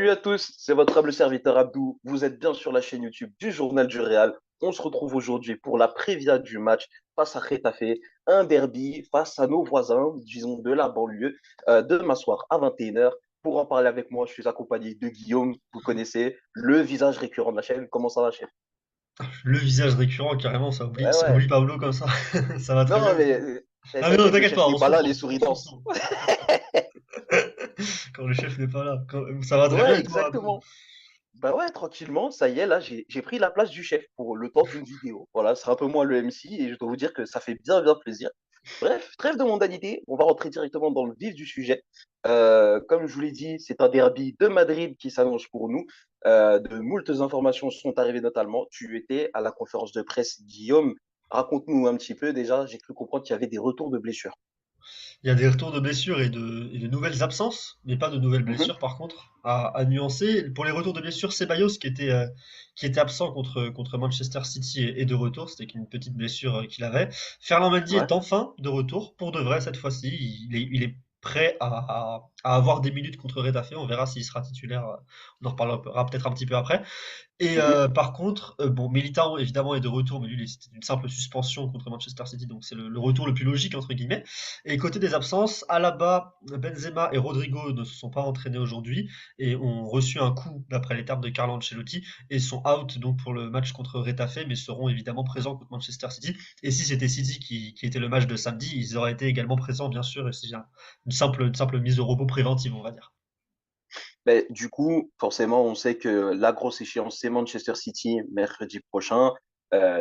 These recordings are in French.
Salut à tous, c'est votre humble serviteur Abdou. Vous êtes bien sur la chaîne YouTube du Journal du Real. On se retrouve aujourd'hui pour la prévia du match face à Getafe, un derby face à nos voisins, disons de la banlieue, demain soir à 21h. Pour en parler avec moi, je suis accompagné de Guillaume, vous connaissez, le visage récurrent de la chaîne. Comment ça va, chef? Le visage récurrent, carrément, Ouais, ça oublie ouais. Pablo comme ça. Ça va très bien. Non, mais Ah mais non, t'inquiète, le t'inquiète chef pas, n'est on se pas là, les comprend, souris on se dansent. comprend. Quand le chef n'est pas là. Ça va très bien Ouais, et toi, Abdou? exactement. Bah ouais, tranquillement, ça y est, là, j'ai pris la place du chef pour le temps d'une vidéo. Voilà, c'est un peu moi le MC et je dois vous dire que ça fait bien, bien plaisir. Bref, trêve de mondanité, on va rentrer directement dans le vif du sujet. Comme je vous l'ai dit, c'est un derby de Madrid qui s'annonce pour nous. De moultes informations sont arrivées notamment. Tu étais à la conférence de presse, Guillaume. Raconte-nous un petit peu déjà, j'ai cru comprendre qu'il y avait des retours de blessures. Il y a des retours de blessures et de nouvelles absences, mais pas de nouvelles Mhm, blessures par contre, à nuancer. Pour les retours de blessures, Ceballos qui était absent contre Manchester City est de retour, c'était qu'une petite blessure qu'il avait. Ferland Mendy ouais. est enfin de retour, pour de vrai cette fois-ci. Il est prêt à avoir des minutes contre Retafe, on verra s'il sera titulaire, on en reparlera peut-être un petit peu après. Et Mhm. par contre, bon, Militao évidemment est de retour, mais lui, c'était une simple suspension contre Manchester City, donc c'est le retour le plus logique entre guillemets. Et côté des absences, Alaba, Benzema et Rodrigo ne se sont pas entraînés aujourd'hui et ont reçu un coup d'après les termes de Carlo Ancelotti et sont out donc pour le match contre Retafe, mais seront évidemment présents contre Manchester City. Et si c'était City qui était le match de samedi, ils auraient été également présents bien sûr. Et c'est une simple mise au repos préventive, on va dire. Ben, du coup, forcément, on sait que la grosse échéance, c'est Manchester City mercredi prochain.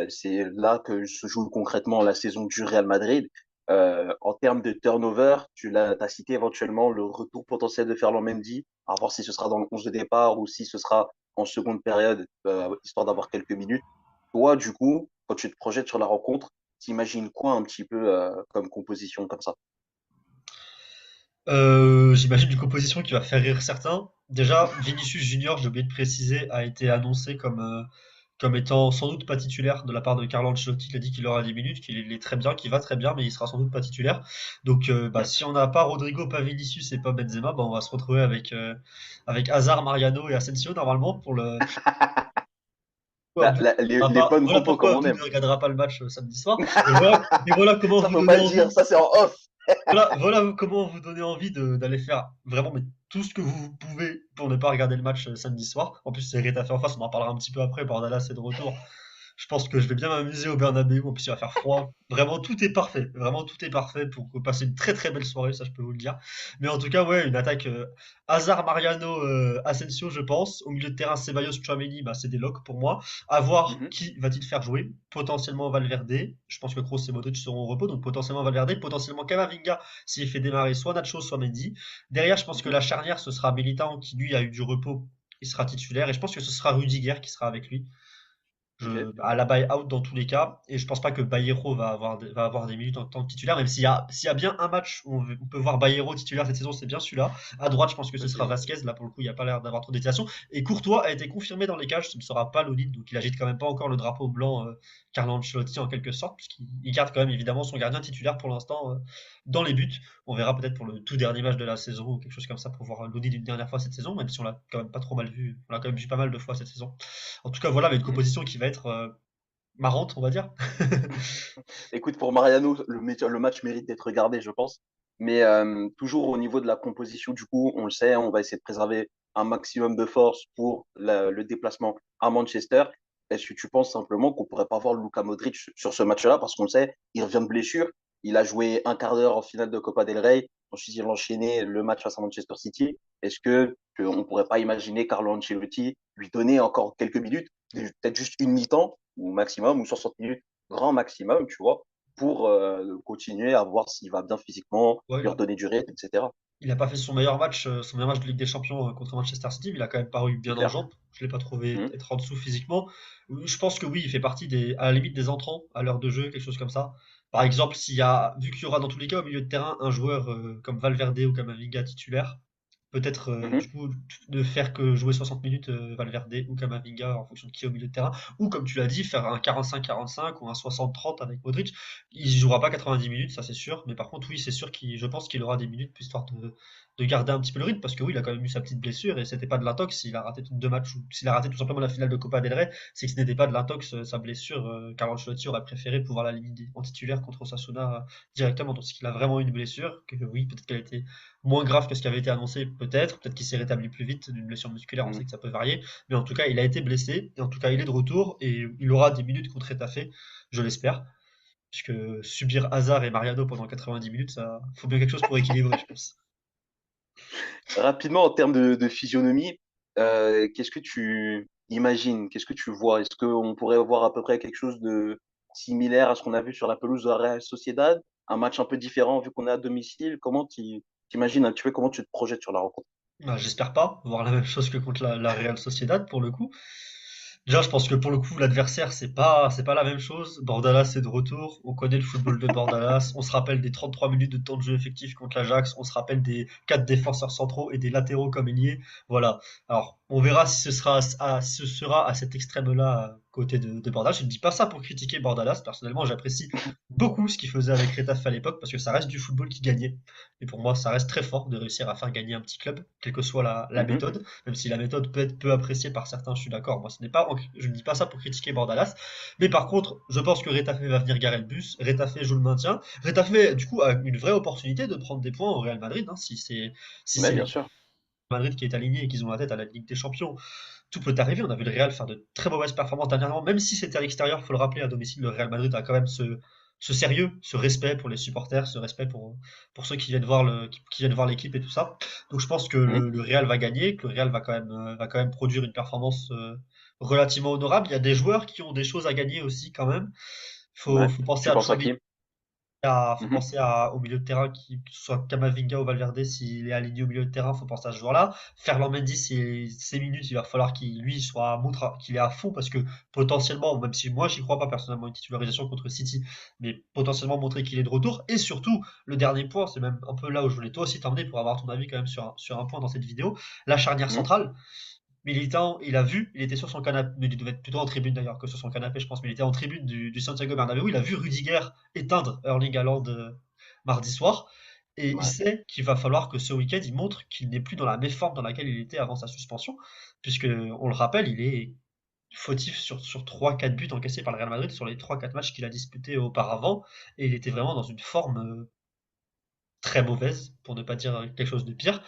C'est là que se joue concrètement la saison du Real Madrid. En termes de turnover, t'as cité éventuellement le retour potentiel de Ferland Mendy, à voir si ce sera dans le 11 de départ ou si ce sera en seconde période, histoire d'avoir quelques minutes. Toi, du coup, quand tu te projettes sur la rencontre, t'imagines quoi un petit peu comme composition comme ça? J'imagine une composition qui va faire rire certains. Déjà, Vinicius Junior, j'ai oublié de préciser, a été annoncé comme étant sans doute pas titulaire de la part de Carlo Ancelotti. Il a dit qu'il aura 10 minutes, qu'il est très bien, qu'il va très bien, mais il sera sans doute pas titulaire. Donc, bah, si on n'a pas Rodrigo, pas Vinicius et pas Benzema, bah, on va se retrouver avec Hazard, Mariano et Asensio normalement pour le. Ouais, Abdou ne Les regardera pas. bonnes Voilà compos pourquoi comme on Abdou aime. ne regardera pas le match samedi soir. Et voilà comment Ça, vous faut donner pas le dire, envie ça c'est en off. voilà comment vous donner envie d'aller faire vraiment mais tout ce que vous pouvez pour ne pas regarder le match samedi soir. En plus, c'est Retafe en face, on en parlera un petit peu après. Bordalás est de retour. Je pense que je vais bien m'amuser au Bernabéu. En plus, il va faire froid. Vraiment, tout est parfait. Vraiment, tout est parfait pour passer une très très belle soirée, ça je peux vous le dire. Mais en tout cas, ouais, une attaque Hazard, Mariano, Asensio, je pense. Au milieu de terrain, Ceballos, Tchouaméni, bah, c'est des locks pour moi. À voir Mhm. qui va-t-il faire jouer. Potentiellement Valverde. Je pense que Kroos et Modric seront au repos, donc potentiellement Valverde. Potentiellement Camavinga s'il fait démarrer soit Nacho, soit Mendy. Derrière, je pense que Mhm. la charnière, ce sera Militao qui lui a eu du repos. Il sera titulaire. Et je pense que ce sera Rudiger qui sera avec lui. Ok. À la buy-out dans tous les cas. Et je pense pas que Bayeiro va avoir des minutes en tant que titulaire, même s'il y a bien un match où on peut voir Bayeiro titulaire cette saison, c'est bien celui-là. À droite, je pense que ce sera Ok. Vasquez. Là, pour le coup, il n'y a pas l'air d'avoir trop d'hésitation. Et Courtois a été confirmé dans les cages, ce ne sera pas Lodit, donc il agite quand même pas encore le drapeau blanc Carlo Ancelotti en quelque sorte, puisqu'il garde quand même évidemment son gardien titulaire pour l'instant dans les buts. On verra peut-être pour le tout dernier match de la saison ou quelque chose comme ça pour voir Lodit une dernière fois cette saison, même si on l'a quand même pas trop mal vu. On l'a quand même vu pas mal de fois cette saison. En tout cas, voilà, avec une Mhm. composition qui va être marrante, on va dire. Écoute, pour Mariano, le match mérite d'être regardé, je pense. Mais toujours au niveau de la composition, du coup, on le sait, on va essayer de préserver un maximum de force pour le déplacement à Manchester. Est-ce que tu penses simplement qu'on pourrait pas voir Luka Modric sur ce match-là? Parce qu'on le sait, il revient de blessure. Il a joué un quart d'heure en finale de Copa del Rey. Ensuite, il a enchaîné le match face à Manchester City. Est-ce que on pourrait pas imaginer Carlo Ancelotti lui donner encore quelques minutes, peut-être juste une mi-temps ou maximum, ou 60 minutes grand maximum, tu vois, pour continuer à voir s'il va bien physiquement, Ouais, lui redonner du rythme, etc. il a pas fait son meilleur match de Ligue des Champions contre Manchester City, mais il a quand même paru C'est bien en clair. jambes. Je l'ai pas trouvé Mhm. être en dessous physiquement. Je pense que oui, il fait partie à la limite des entrants à l'heure de jeu, quelque chose comme ça. Par exemple, vu qu'il y aura dans tous les cas au milieu de terrain un joueur comme Valverde ou comme Camavinga titulaire, peut-être Mhm. du coup de faire que jouer 60 minutes Valverde ou Camavinga en fonction de qui est au milieu de terrain, ou comme tu l'as dit, faire un 45-45 ou un 60-30 avec Modric. Il jouera pas 90 minutes, ça c'est sûr, mais par contre oui, c'est sûr je pense qu'il aura des minutes histoire de de garder un petit peu le rythme, parce que oui, il a quand même eu sa petite blessure et c'était pas de l'intox. S'il a raté deux matchs ou s'il a raté tout simplement la finale de Copa del Rey, c'est que ce n'était pas de l'intox, sa blessure. Carlo Ancelotti aurait préféré pouvoir l'aligner en titulaire contre Osasuna directement. Donc, c'est qu'il a vraiment eu une blessure, que oui, peut-être qu'elle était moins grave que ce qui avait été annoncé, peut-être qu'il s'est rétabli plus vite d'une blessure musculaire, on Mhm. sait que ça peut varier, mais en tout cas, il a été blessé, et en tout cas, il est de retour, et il aura des minutes contre Retafe, je l'espère, puisque subir Hazard et Mariano pendant 90 minutes, ça faut bien quelque chose pour équilibrer, je pense. Rapidement, en termes de physionomie, qu'est-ce que tu imagines? Qu'est-ce que tu vois? Est-ce qu'on pourrait voir à peu près quelque chose de similaire à ce qu'on a vu sur la pelouse de la Real Sociedad? Un match un peu différent vu qu'on est à domicile? Comment tu t'imagines un petit peu comment tu te projettes sur la rencontre? Bah, j'espère pas voir la même chose que contre la Real Sociedad pour le coup. Déjà, je pense que pour le coup, l'adversaire, c'est pas la même chose. Bordalas est de retour. On connaît le football de Bordalas. On se rappelle des 33 minutes de temps de jeu effectif contre l'Ajax. On se rappelle des quatre défenseurs centraux et des latéraux comme ailiers. Voilà. Alors, on verra si ce sera à cet extrême-là, côté de Bordalas. Je ne dis pas ça pour critiquer Bordalas. Personnellement, j'apprécie beaucoup ce qu'il faisait avec Retafe à l'époque parce que ça reste du football qui gagnait. Et pour moi, ça reste très fort de réussir à faire gagner un petit club, quelle que soit la Mhm, méthode. Même si la méthode peut être peu appréciée par certains, je suis d'accord. Moi, je ne dis pas ça pour critiquer Bordalas. Mais par contre, je pense que Retafe va venir garer le bus. Retafe joue le maintien. Retafe, du coup, a une vraie opportunité de prendre des points au Real Madrid, hein, si c'est ouais, bien l'équipe sûr. de Madrid qui est alignée et qu'ils ont la tête à la Ligue des Champions. Tout peut arriver. On a vu le Real faire de très mauvaises performances dernièrement, même si c'était à l'extérieur, il faut le rappeler, à domicile, le Real Madrid a quand même ce sérieux, ce respect pour les supporters, ce respect pour ceux qui viennent voir qui viennent voir l'équipe et tout ça. Donc je pense que Mhm, le Real va gagner, que le Real va quand même produire une performance relativement honorable. Il y a des joueurs qui ont des choses à gagner aussi quand même. ouais. Faut penser Tu à penses à Tchouaméni, qui? faut Mhm, penser au milieu de terrain, que ce soit Camavinga ou Valverde, s'il est aligné au milieu de terrain, faut penser à ce joueur-là. Ferland Mendy, ses minutes, il va falloir qu'il lui montre qu'il est à fond parce que potentiellement, même si moi j'y crois pas personnellement une titularisation contre City, mais potentiellement montrer qu'il est de retour. Et surtout, le dernier point, c'est même un peu là où je voulais toi aussi t'emmener pour avoir ton avis quand même sur un point dans cette vidéo, la charnière mhm. centrale. Militant, il a vu, il était sur son canapé, mais il devait être plutôt en tribune d'ailleurs que sur son canapé, je pense, mais il était en tribune du Santiago Bernabéu. Il a vu Rudiger éteindre Erling Haaland mardi soir, et il Ouais. sait qu'il va falloir que ce week-end il montre qu'il n'est plus dans la méforme dans laquelle il était avant sa suspension, puisque on le rappelle, il est fautif sur 3-4 buts encaissés par le Real Madrid sur les 3-4 matchs qu'il a disputés auparavant, et il était vraiment dans une forme très mauvaise, pour ne pas dire quelque chose de pire.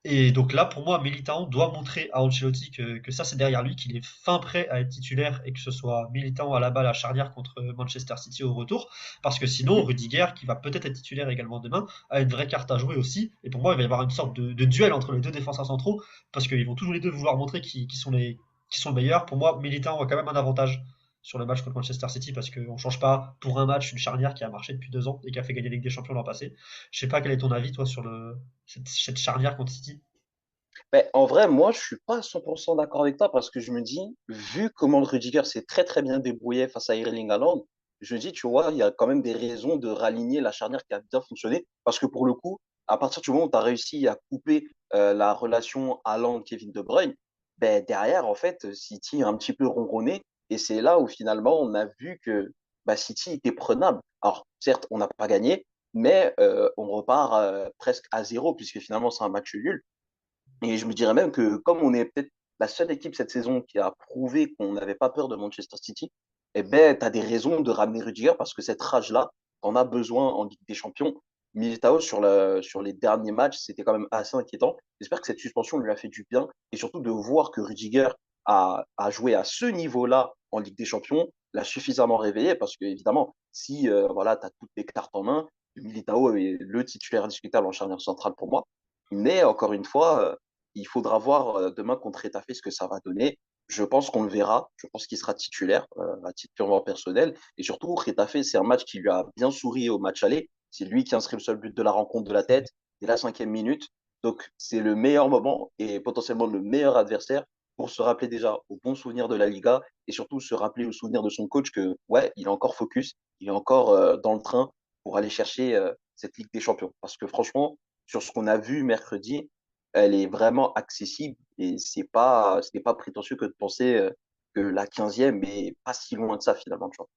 Et donc là, pour moi, Militao doit montrer à Ancelotti que ça, c'est derrière lui, qu'il est fin prêt à être titulaire et que ce soit Militao à la balle à charnière contre Manchester City au retour. Parce que sinon, Mhm. Rudiger, qui va peut-être être titulaire également demain, a une vraie carte à jouer aussi. Et pour moi, il va y avoir une sorte de duel entre les deux défenseurs centraux parce qu'ils vont tous les deux vouloir montrer qui sont les meilleurs. Pour moi, Militao a quand même un avantage sur le match contre Manchester City parce qu'on ne change pas pour un match une charnière qui a marché depuis 2 ans et qui a fait gagner la Ligue des Champions l'an passé. Je sais pas quel est ton avis, toi, sur cette charnière contre City. Ben, en vrai, moi, je suis pas à 100% d'accord avec toi parce que je me dis, vu comment le Rudiger s'est très très bien débrouillé face à Erling Haaland, je me dis, tu vois, il y a quand même des raisons de raligner la charnière qui a bien fonctionné parce que pour le coup, à partir du moment où tu as réussi à couper la relation Haaland-Kevin De Bruyne, ben, derrière, en fait, City a un petit peu ronronné et c'est là où finalement on a vu que bah, City était prenable. Alors, certes, on n'a pas gagné, mais on repart presque à zéro puisque finalement c'est un match nul. Et je me dirais même que comme on est peut-être la seule équipe cette saison qui a prouvé qu'on n'avait pas peur de Manchester City, eh ben, tu as des raisons de ramener Rudiger parce que cette rage-là, t'en as besoin en Ligue des Champions. Militao, sur les derniers matchs, c'était quand même assez inquiétant. J'espère que cette suspension lui a fait du bien et surtout de voir que Rudiger a joué à ce niveau-là en Ligue des Champions, l'a suffisamment réveillé parce que, évidemment, si voilà, tu as toutes les cartes en main, Militao est le titulaire indiscutable en charnière centrale pour moi. Mais encore une fois, il faudra voir demain contre Retafe ce que ça va donner. Je pense qu'on le verra. Je pense qu'il sera titulaire à titre purement personnel. Et surtout, Retafe, c'est un match qui lui a bien souri au match aller. C'est lui qui inscrit le seul but de la rencontre de la tête dès la 5e minute. Donc, c'est le meilleur moment et potentiellement le meilleur adversaire pour se rappeler déjà au bon souvenir de la Liga et surtout se rappeler au souvenir de son coach que, ouais, il est encore focus, il est encore dans le train pour aller chercher cette Ligue des Champions. Parce que franchement, sur ce qu'on a vu mercredi, elle est vraiment accessible et ce n'est pas prétentieux que de penser que la 15e est pas si loin de ça finalement, tu vois.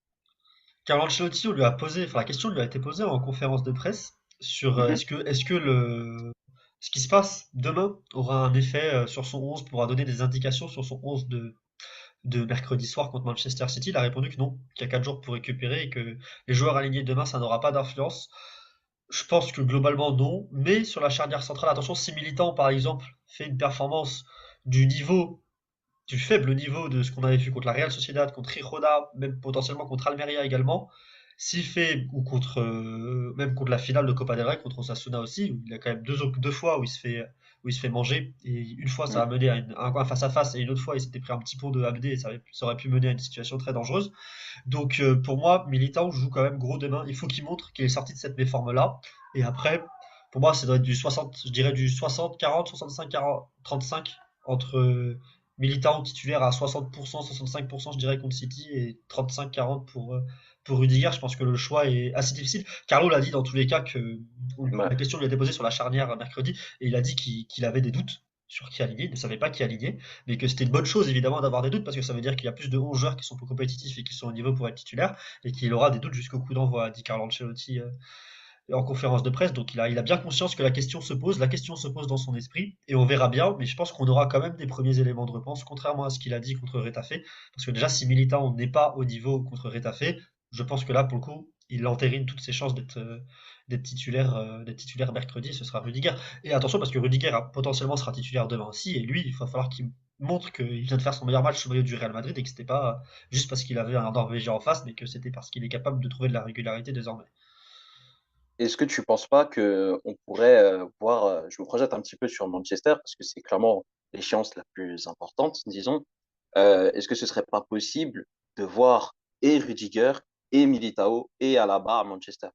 Carlo Ancelotti, on lui a posé, enfin la question lui a été posée en conférence de presse sur Mhm. est-ce que ce qui se passe demain aura un effet sur son 11, pourra donner des indications sur son 11 de mercredi soir contre Manchester City. Il a répondu que non, qu'il y a 4 jours pour récupérer et que les joueurs alignés demain, ça n'aura pas d'influence. Je pense que globalement non, mais sur la charnière centrale, attention, si Militant par exemple fait une performance du niveau, du faible niveau de ce qu'on avait vu contre la Real Sociedad, contre Girona, même potentiellement contre Almeria également, s'il fait, ou contre, même contre la finale de Copa del Rey, contre Osasuna aussi, où il a quand même deux fois où il se fait manger, et une fois ça Mm. a mené à un face à face, et une autre fois il s'était pris un petit pont de ABD, et ça aurait pu mener à une situation très dangereuse. Donc pour moi, Militao joue quand même gros demain. Il faut qu'il montre qu'il est sorti de cette méforme-là. Et après, pour moi, ça doit être du 60, je dirais du 60-40, 65-40, 35 entre Militao titulaire à 60%, 65%, je dirais, contre City et 35-40 pour Rudiger. Je pense que le choix est assez difficile. Carlo l'a dit dans tous les cas que Ouais. la question lui a été posée sur la charnière mercredi et il a dit qu'il avait des doutes sur qui aligner, il ne savait pas qui aligner, mais que c'était une bonne chose évidemment d'avoir des doutes parce que ça veut dire qu'il y a plus de 11 joueurs qui sont plus compétitifs et qui sont au niveau pour être titulaires et qu'il aura des doutes jusqu'au coup d'envoi, a dit Carlo Ancelotti en conférence de presse. Donc il a bien conscience que la question se pose dans son esprit et on verra bien, mais je pense qu'on aura quand même des premiers éléments de réponse, contrairement à ce qu'il a dit contre Retafe, parce que déjà si Militao n'est pas au niveau contre Retafe, je pense que là pour le coup il entérine toutes ses chances d'être titulaire mercredi, ce sera Rudiger. Et attention parce que Rudiger potentiellement sera titulaire demain aussi, et lui, il va falloir qu'il montre qu'il vient de faire son meilleur match sous le maillot du Real Madrid et que c'était pas juste parce qu'il avait un Norvégien en face, mais que c'était parce qu'il est capable de trouver de la régularité désormais. Est-ce que tu penses pas que on pourrait voir, je me projette un petit peu sur Manchester parce que c'est clairement l'échéance la plus importante, disons. Est-ce que ce serait pas possible de voir et Rudiger et Militao et Alaba à Manchester?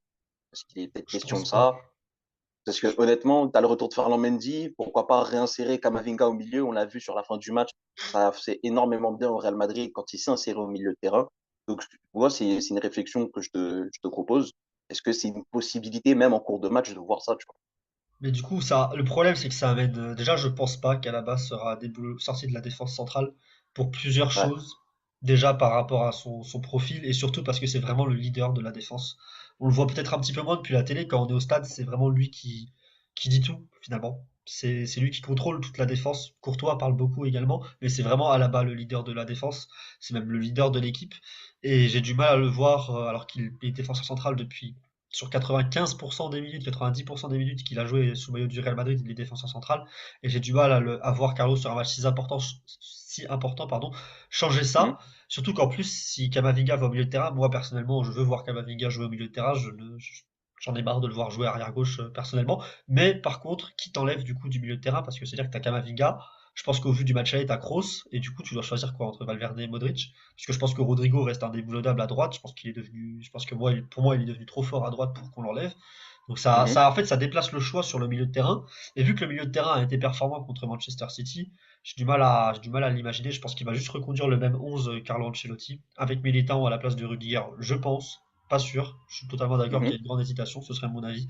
Parce qu'il est peut-être Je question pense de pas. ça. Parce que honnêtement, tu as le retour de Ferland Mendy, pourquoi pas réinsérer Kamavinga au milieu, on l'a vu sur la fin du match, ça fait énormément bien au Real Madrid quand il s'est inséré au milieu de terrain. Donc, tu vois, c'est une réflexion que je te propose. Est-ce que c'est une possibilité, même en cours de match, de voir ça, tu Mais du coup, ça, le problème, c'est que ça amène. Déjà, je pense pas qu'Alaba sera sorti de la défense centrale pour plusieurs vois? Ouais. choses. Déjà par rapport à son profil et surtout parce que c'est vraiment le leader de la défense. On le voit peut-être un petit peu moins depuis la télé. Quand on est au stade, c'est vraiment lui qui dit tout, finalement. C'est lui qui contrôle toute la défense. Courtois parle beaucoup également, mais c'est vraiment Alaba le leader de la défense. C'est même le leader de l'équipe. Et j'ai du mal à le voir, alors qu'il est défenseur central depuis sur 95% des minutes, 90% des minutes qu'il a joué sous maillot du Real Madrid, il est défenseur central. Et j'ai du mal à voir Carlos sur un match si important, pardon, changer Mhm. ça. Surtout qu'en plus, si Camavinga va au milieu de terrain, moi personnellement, je veux voir Camavinga jouer au milieu de terrain. J'en ai marre de le voir jouer arrière gauche personnellement. Mais par contre, qui t'enlève du coup du milieu de terrain? Parce que c'est-à-dire que t'as Camavinga. Je pense qu'au vu du match aller, t'as Kroos. Et du coup, tu dois choisir quoi entre Valverde et Modric. Parce que je pense que Rodrigo reste indéboulonnable à droite. Je pense que pour moi, il est devenu trop fort à droite pour qu'on l'enlève. Donc Mhm. en fait, ça déplace le choix sur le milieu de terrain. Et vu que le milieu de terrain a été performant contre Manchester City, j'ai du mal à l'imaginer. Je pense qu'il va juste reconduire le même 11 Carlo Ancelotti avec Militao à la place de Rudiger. Je pense, pas sûr. Je suis totalement d'accord qu'il y Mhm. a une grande hésitation. Ce serait mon avis.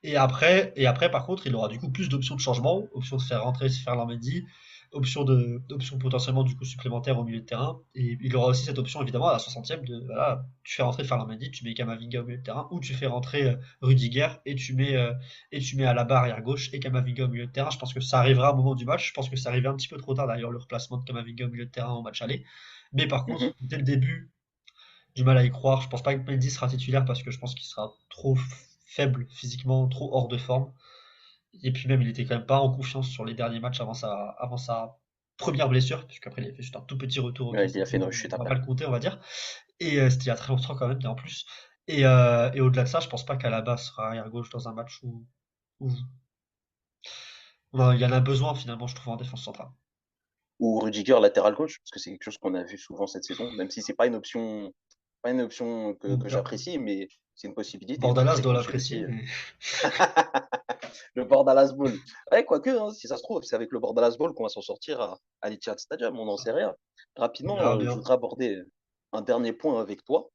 Par contre, il aura du coup plus d'options de changement, option de faire rentrer Ferland Mendy, option potentiellement du coup supplémentaire au milieu de terrain. Et il aura aussi cette option évidemment à la 60e de voilà, tu fais rentrer Ferland Mendy, tu mets Kamavinga au milieu de terrain, ou tu fais rentrer Rudiger et tu mets à la barre arrière gauche et Kamavinga au milieu de terrain. Je pense que ça arrivera au moment du match. Je pense que ça arrivait un petit peu trop tard d'ailleurs le replacement de Kamavinga au milieu de terrain au match aller. Mais par Mhm. contre, dès le début, du mal à y croire. Je pense pas que Mendy sera titulaire parce que je pense qu'il sera trop faible physiquement, trop hors de forme. Et puis même, il était quand même pas en confiance sur les derniers matchs avant sa première blessure, puisqu'après il a fait juste un tout petit retour au Ouais, il classique, a fait mais une rechute on va après. pas le compter, on va dire. Et c'était il y a très longtemps quand même, en plus. Et au-delà de ça, je pense pas qu'Alaba sera arrière gauche dans un match où il y en a besoin finalement, je trouve, en défense centrale. Ou Rudiger latéral gauche, parce que c'est quelque chose qu'on a vu souvent cette saison, même si c'est pas une option que j'apprécie, mais c'est une possibilité. On Bordalas sait doit qu'Ancelotti, l'apprécier, mais le Bordalas Ball. Ouais, quoique, hein, si ça se trouve, c'est avec le Bordalas Ball qu'on va s'en sortir à l'Etihad Stadium, on n'en sait rien. on Rapidement, verra je bien. voudrais aborder un dernier point avec toi,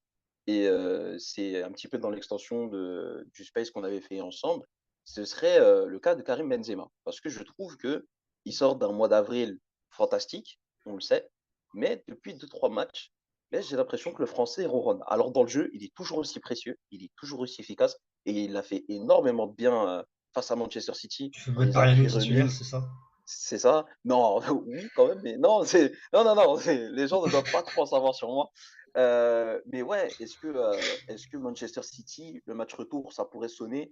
et c'est un petit peu dans l'extension du space qu'on avait fait ensemble. Ce serait le cas de Karim Benzema, parce que je trouve que il sort d'un mois d'avril fantastique, on le sait, mais depuis deux trois matchs, là, j'ai l'impression que le Français ronronne. Alors dans le jeu, il est toujours aussi précieux, il est toujours aussi efficace, et il a fait énormément de bien face à Manchester City. Tu veux On mettre les a Mariano pris titulaire, remise. c'est ça? C'est ça? Non, oui, quand même, mais non, non, non, non, les gens ne doivent pas trop en savoir sur moi. Mais ouais, est-ce que Manchester City, le match retour, ça pourrait sonner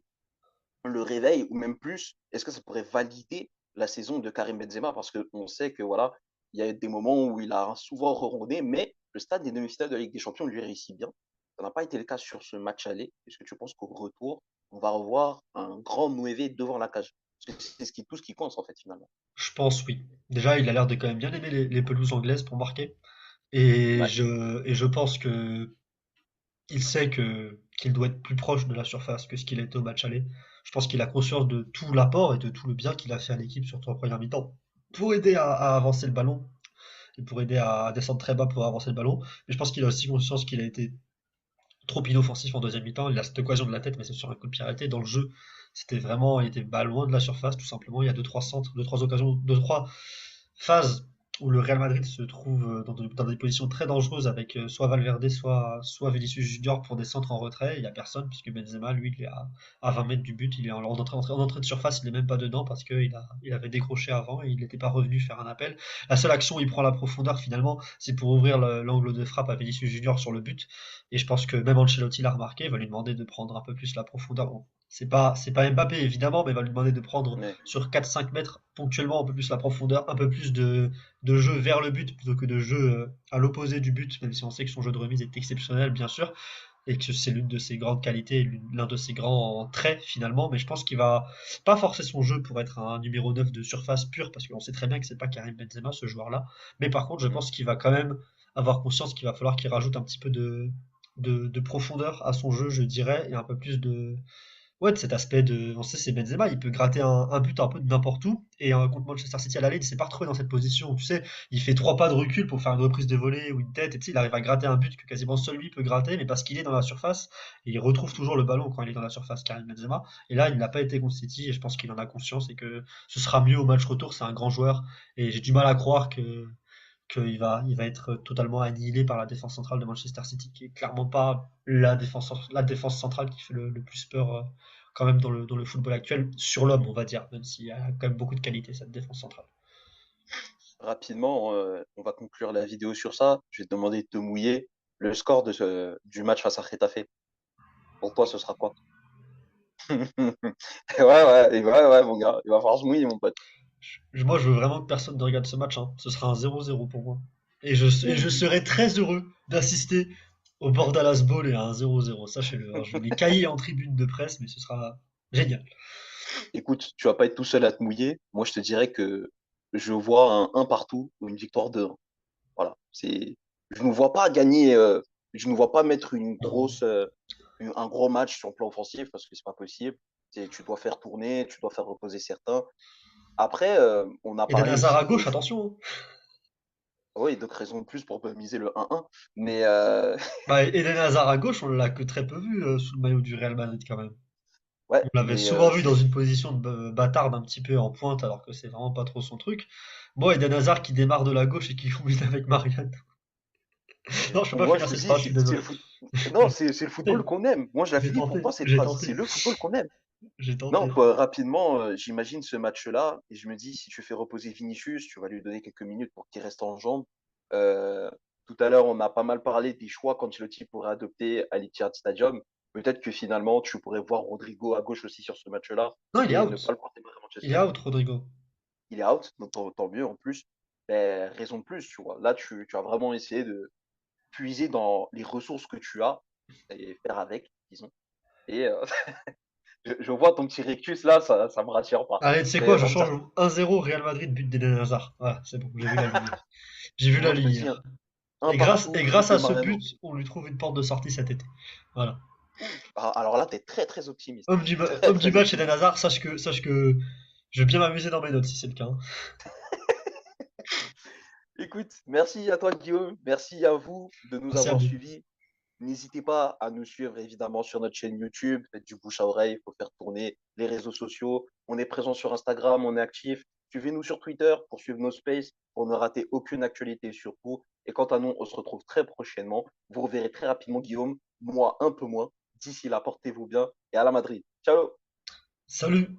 le réveil ou même plus? Est-ce que ça pourrait valider la saison de Karim Benzema? Parce qu'on sait que voilà, il y a des moments où il a souvent rerondé, mais le stade des demi-finales de la Ligue des Champions lui réussit bien. Ça n'a pas été le cas sur ce match aller. Est-ce que tu penses qu'au retour, on va revoir un grand Noévé devant la cage? Parce que c'est tout ce qui compte en fait finalement. Je pense oui. Déjà, il a l'air de quand même bien aimer les pelouses anglaises pour marquer. Ouais. Et je pense que il sait qu'il doit être plus proche de la surface que ce qu'il était au match aller. Je pense qu'il a conscience de tout l'apport et de tout le bien qu'il a fait à l'équipe, surtout en première mi-temps, pour aider à avancer le ballon et pour aider à descendre très bas pour avancer le ballon. Mais je pense qu'il a aussi conscience qu'il a été trop inoffensif en deuxième mi-temps. Il a cette occasion de la tête, mais c'est sur un coup de pied arrêté. Dans le jeu, il était loin de la surface, tout simplement. Il y a deux, trois centres, deux, trois occasions, deux, trois phases où le Real Madrid se trouve dans des positions très dangereuses avec soit Valverde, soit Vinicius Junior pour des centres en retrait. Il n'y a personne, puisque Benzema, lui, il est à 20 mètres du but. Il est en entrée de surface, il n'est même pas dedans parce il avait décroché avant et il n'était pas revenu faire un appel. La seule action où il prend la profondeur, finalement, c'est pour ouvrir l'angle de frappe à Vinicius Junior sur le but. Et je pense que même Ancelotti l'a remarqué, il va lui demander de prendre un peu plus la profondeur. Bon, c'est pas Mbappé évidemment, mais il va lui demander de prendre Ouais. sur 4-5 mètres ponctuellement un peu plus la profondeur, un peu plus de jeu vers le but plutôt que de jeu à l'opposé du but, même si on sait que son jeu de remise est exceptionnel bien sûr, et que c'est l'une de ses grandes qualités, l'un de ses grands traits finalement, mais je pense qu'il va pas forcer son jeu pour être un numéro 9 de surface pur, parce qu'on sait très bien que c'est pas Karim Benzema ce joueur-là, mais par contre je Mhm. pense qu'il va quand même avoir conscience qu'il va falloir qu'il rajoute un petit peu de profondeur à son jeu, je dirais, et un peu plus de cet aspect de. On sait, c'est Benzema, il peut gratter un but un peu de n'importe où. Et contre Manchester City à l'aller, il s'est pas retrouvé dans cette position. Tu sais, il fait trois pas de recul pour faire une reprise de volée ou une tête. Et tu sais, il arrive à gratter un but que quasiment seul lui peut gratter, mais parce qu'il est dans la surface. Et il retrouve toujours le ballon quand il est dans la surface, Karim Benzema. Et là, il n'a pas été contre City. Et je pense qu'il en a conscience et que ce sera mieux au match retour. C'est un grand joueur. Et j'ai du mal à croire qu'il va être totalement annihilé par la défense centrale de Manchester City, qui est clairement pas la défense centrale qui fait le plus peur quand même dans le football actuel, sur l'homme, on va dire, même s'il y a quand même beaucoup de qualité, cette défense centrale. Rapidement, on va conclure la vidéo sur ça. Je vais te demander de te mouiller. Le score du match face à Getafe, pour toi, ce sera quoi? Ouais, ouais, ouais, ouais, mon gars, il va falloir se mouiller, mon pote. Moi, je veux vraiment que personne ne regarde ce match, hein. Ce sera un 0-0 pour moi. Et je Ouh. serai très heureux d'assister au Bordalas Ball et à un 0-0. Sachez-le, hein. Je vais les cailler en tribune de presse, mais ce sera génial. Écoute, tu vas pas être tout seul à te mouiller. Moi, je te dirais que je vois un partout ou une victoire de 1. Voilà. Je ne vois pas gagner, je ne vois pas mettre un gros match sur le plan offensif parce que c'est pas possible. Tu dois faire tourner, tu dois faire reposer certains. Après, on a Eden parlé Hazard à aussi gauche, attention, hein. oui, donc raison de plus pour miser le 1-1. Mais Bah, Eden Hazard à gauche, on l'a que très peu vu sous le maillot du Real Madrid quand même. ouais, On l'avait mais souvent vu dans une position de bâtarde un petit peu en pointe alors que c'est vraiment pas trop son truc. Bon, Eden Hazard qui démarre de la gauche et qui combine avec Mariano. Non, je peux pas moi, finir je te cette dis, phrase, je suis désolé. non, c'est le football qu'on aime. Moi, je la J'ai finis pour tenté, toi, cette j'ai phrase. tenté, C'est le football qu'on aime. j'ai Non, tenté. rapidement, j'imagine ce match-là et je me dis, si tu fais reposer Vinicius, tu vas lui donner quelques minutes pour qu'il reste en jambes. Euh, Tout à l'heure, on a pas mal parlé des choix qu'Ancelotti pourrait adopter à l'Etihad Stadium. Peut-être que finalement, tu pourrais voir Rodrigo à gauche aussi sur ce match-là Non, il est et ne pas out. le porter à Il est Manchester. out, Rodrigo. Il est out, donc tant mieux en plus. Mais raison de plus, tu vois. Là, tu as vraiment essayé de puiser dans les ressources que tu as et faire avec, disons. Et je vois ton petit rictus là, ça me rassure pas. Allez, tu sais Mais quoi, je on me change tient. 1-0 Real Madrid, but d'Eden Hazard. Voilà, c'est bon, j'ai vu la lumière. J'ai vu la Moi, je te dis lumière. un Et partout, but grâce de à ce but, Mariano. on lui trouve une porte de sortie cet été. Voilà. Alors là, t'es très très optimiste. Très Homme du très match, Eden optimiste. Hazard, sache que je vais bien m'amuser dans mes notes si c'est le cas, hein. Écoute, merci à toi Guillaume, merci à vous de nous Merci à avoir vous. suivis. N'hésitez pas à nous suivre évidemment sur notre chaîne YouTube, faites du bouche à oreille, il faut faire tourner les réseaux sociaux. On est présent sur Instagram, on est actif. Suivez-nous sur Twitter pour suivre nos spaces, pour ne rater aucune actualité surtout. Et quant à nous, on se retrouve très prochainement. Vous reverrez très rapidement Guillaume, moi un peu moins. D'ici là, portez-vous bien et à la Madrid. Ciao. Salut!